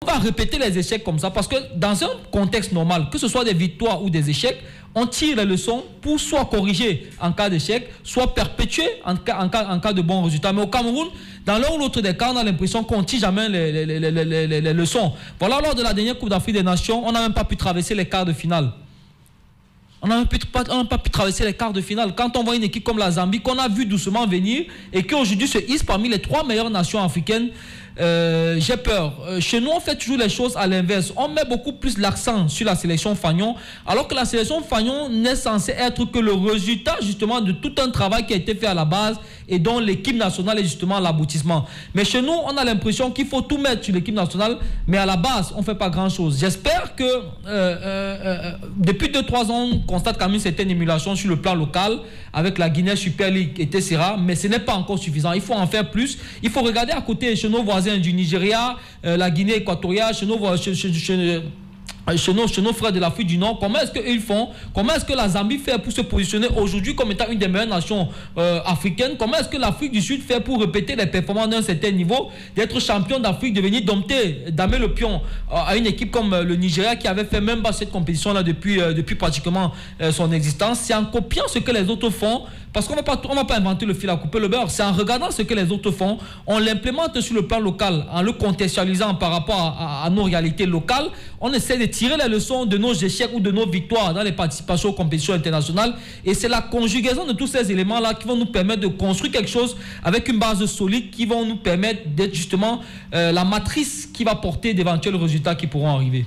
On va répéter les échecs comme ça parce que dans un contexte normal, que ce soit des victoires ou des échecs, on tire les leçons pour soit corriger en cas d'échec, soit perpétuer en cas de bons résultats. Mais au Cameroun, dans l'un ou l'autre des cas, on a l'impression qu'on ne tire jamais les leçons. Voilà, lors de la dernière Coupe d'Afrique des Nations, on n'a même pas pu traverser les quarts de finale. On n'a pas pu traverser les quarts de finale. Quand on voit une équipe comme la Zambie, qu'on a vu doucement venir et qui aujourd'hui se hisse parmi les 3 meilleures nations africaines, j'ai peur. Chez nous, on fait toujours les choses à l'inverse. On met beaucoup plus l'accent sur la sélection Fagnon, alors que la sélection Fagnon n'est censée être que le résultat justement de tout un travail qui a été fait à la base et dont l'équipe nationale est justement l'aboutissement. Mais chez nous, on a l'impression qu'il faut tout mettre sur l'équipe nationale, mais à la base, on ne fait pas grand-chose. J'espère que depuis 2-3 ans, on constate quand même une certaine émulation sur le plan local avec la Guinée Super League, etc. Mais ce n'est pas encore suffisant. Il faut en faire plus. Il faut regarder à côté chez nos voisins du Nigeria, la Guinée équatoriale, chez nos frères de l'Afrique du Nord, comment est-ce qu'ils font? Comment est-ce que la Zambie fait pour se positionner aujourd'hui comme étant une des meilleures nations africaines? Comment est-ce que l'Afrique du Sud fait pour répéter les performances d'un certain niveau, d'être champion d'Afrique, de venir damer le pion à une équipe comme le Nigeria qui avait fait même pas cette compétition-là depuis pratiquement son existence? C'est en copiant ce que les autres font, parce qu'on ne va pas inventer le fil à couper le beurre. C'est en regardant ce que les autres font, on l'implémente sur le plan local, en le contextualisant par rapport à nos réalités locales. On essaie de tirer les leçons de nos échecs ou de nos victoires dans les participations aux compétitions internationales. Et c'est la conjugaison de tous ces éléments-là qui vont nous permettre de construire quelque chose avec une base solide qui vont nous permettre d'être justement la matrice qui va porter d'éventuels résultats qui pourront arriver.